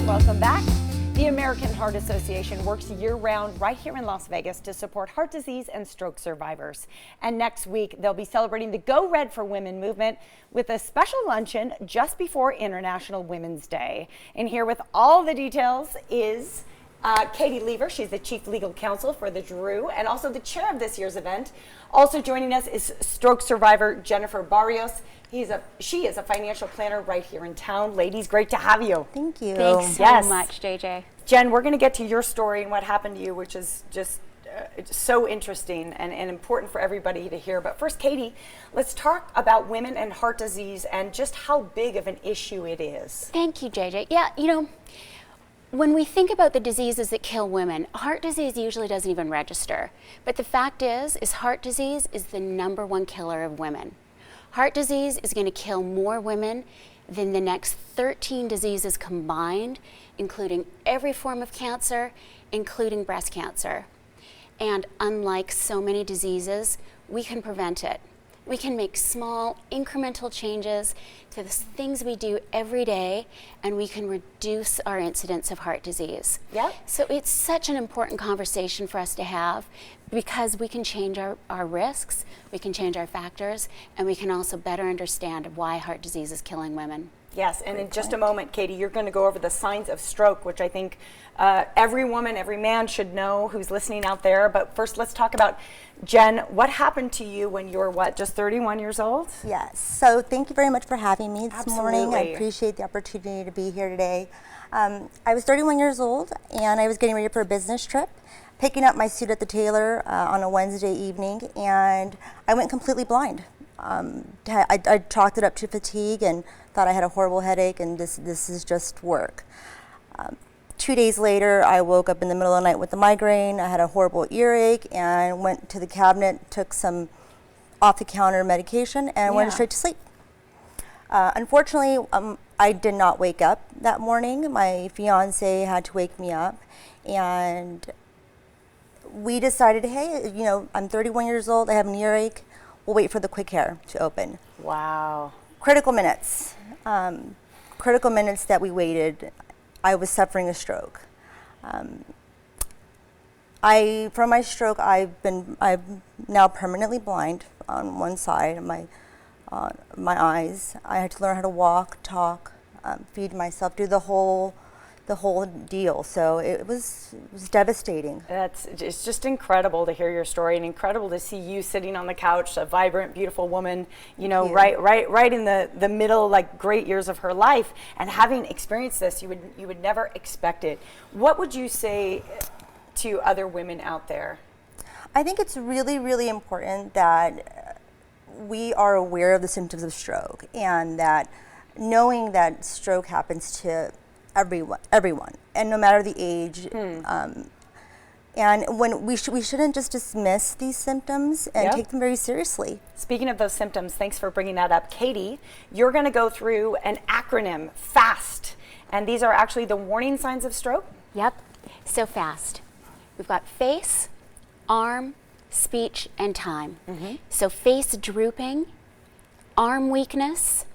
right, welcome back. The American Heart Association works year-round right here in Las Vegas to support heart disease and stroke survivors. And next week, they'll be celebrating the Go Red for Women movement with a special luncheon just before International Women's Day. And here with all the details is Katie Lever. She's the Chief Legal Counsel for the Drew and also the chair of this year's event. Also joining us is stroke survivor Jennifer Barrios. She is a financial planner right here in town. Ladies, great to have you. Thank you. Thanks so much, JJ. Jen, we're going to get to your story and what happened to you, which is just so interesting and important for everybody to hear. But first, Katie, let's talk about women and heart disease and just how big of an issue it is. Thank you, JJ. Yeah, you know, when we think about the diseases that kill women, heart disease usually doesn't even register. But the fact is heart disease is the #1 killer of women. Heart disease is going to kill more women than the next 13 diseases combined, including every form of cancer, including breast cancer. And unlike so many diseases, we can prevent it. We can make small incremental changes to the things we do every day, and we can reduce our incidence of heart disease. Yep. So it's such an important conversation for us to have because we can change our risks, we can change our factors, and we can also better understand why heart disease is killing women. Yes, and in just a moment, Katie, you're going to go over the signs of stroke, which I think every woman, every man should know who's listening out there. But first, let's talk about, Jen, what happened to you when you were, just 31 years old? Yes, so thank you very much for having me this morning. I Absolutely. appreciate the opportunity to be here today. I was 31 years old, and I was getting ready for a business trip, picking up my suit at the tailor on a Wednesday evening, and I went completely blind. I chalked it up to fatigue and thought I had a horrible headache, and this is just work. 2 days later, I woke up in the middle of the night with a migraine. I had a horrible earache and went to the cabinet, took some off-the-counter medication, and went straight to sleep. Unfortunately, I did not wake up that morning. My fiance had to wake me up, and we decided, hey, you know, I'm 31 years old, I have an earache, we'll wait for the quick care to open. Wow. Critical minutes. Critical minutes that we waited, I was suffering a stroke. From my stroke, I'm now permanently blind on one side of my eyes. I had to learn how to walk, talk, feed myself, do the whole deal. So it was devastating. It's just incredible to hear your story, and incredible to see you sitting on the couch, a vibrant, beautiful woman, you know, right in the middle, like, great years of her life, and having experienced this, you would never expect it. What would you say to other women out there? I think it's really, really important that we are aware of the symptoms of stroke, and that knowing that stroke happens to everyone, and no matter the age. And when we shouldn't just dismiss these symptoms and take them very seriously. Speaking of those symptoms, thanks for bringing that up. Katie, you're going to go through an acronym, FAST, and these are actually the warning signs of stroke? Yep, so FAST. We've got face, arm, speech, and time. So face drooping, arm weakness,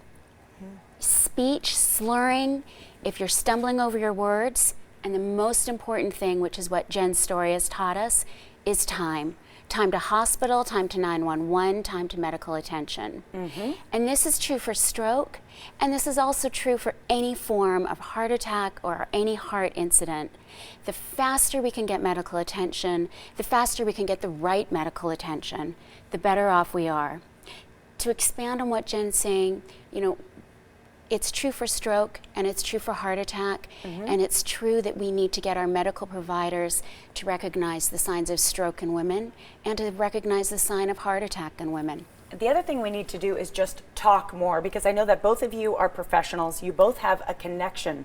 speech slurring, if you're stumbling over your words, and the most important thing, which is what Jen's story has taught us, is time. Time to hospital, time to 911, time to medical attention. And this is true for stroke, and this is also true for any form of heart attack or any heart incident. The faster we can get medical attention, the faster we can get the right medical attention, the better off we are. To expand on what Jen's saying, you know, it's true for stroke, and it's true for heart attack, and it's true that we need to get our medical providers to recognize the signs of stroke in women and to recognize the sign of heart attack in women. The other thing we need to do is just talk more, because I know that both of you are professionals. You both have a connection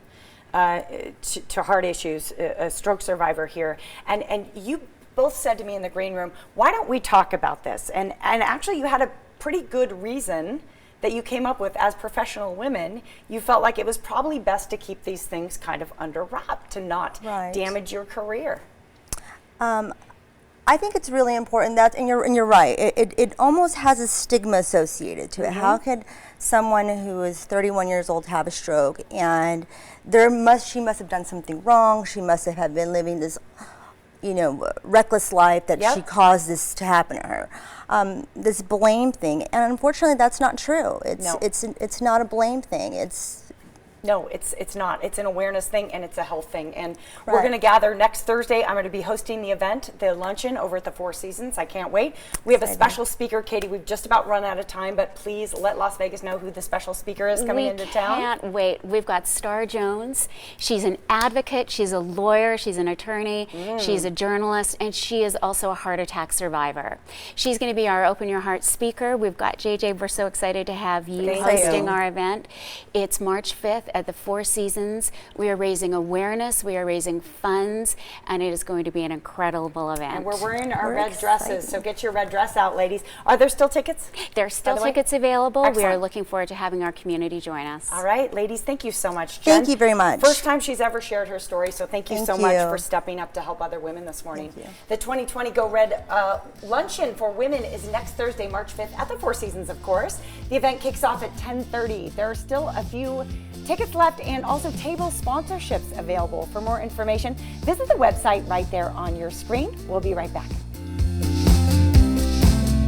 to heart issues, a stroke survivor here, and you both said to me in the green room, why don't we talk about this? And actually you had a pretty good reason that you came up with as professional women. You felt like it was probably best to keep these things kind of under wrap to not damage your career. I think it's really important that, and you're right. It almost has a stigma associated to it. How could someone who is 31 years old have a stroke, and she must have done something wrong. She must have been living this, reckless life that she caused this to happen to her. This blame thing, and unfortunately, that's not true. It's not a blame thing. No, it's not. It's an awareness thing, and it's a health thing. And we're going to gather next Thursday. I'm going to be hosting the event, the luncheon, over at the Four Seasons. I can't wait. We have a special speaker, Katie. We've just about run out of time, but please let Las Vegas know who the special speaker is coming into town. We can't wait. We've got Star Jones. She's an advocate. She's a lawyer. She's an attorney. She's a journalist, and she is also a heart attack survivor. She's going to be our Open Your Heart speaker. We've got JJ. We're so excited to have you hosting our event. It's March 5th. At the Four Seasons. We are raising awareness, we are raising funds, and it is going to be an incredible event. And we're wearing our red dresses, so get your red dress out, ladies. Are there still tickets? There's still tickets available. Excellent. We are looking forward to having our community join us. All right, ladies, thank you so much. Jen, thank you very much. First time she's ever shared her story, so thank you so much for stepping up to help other women this morning. Thank you. The 2020 Go Red luncheon for women is next Thursday, March 5th at the Four Seasons, of course. The event kicks off at 10:30. There are still a few tickets left and also table sponsorships available. For more information, visit the website right there on your screen. We'll be right back.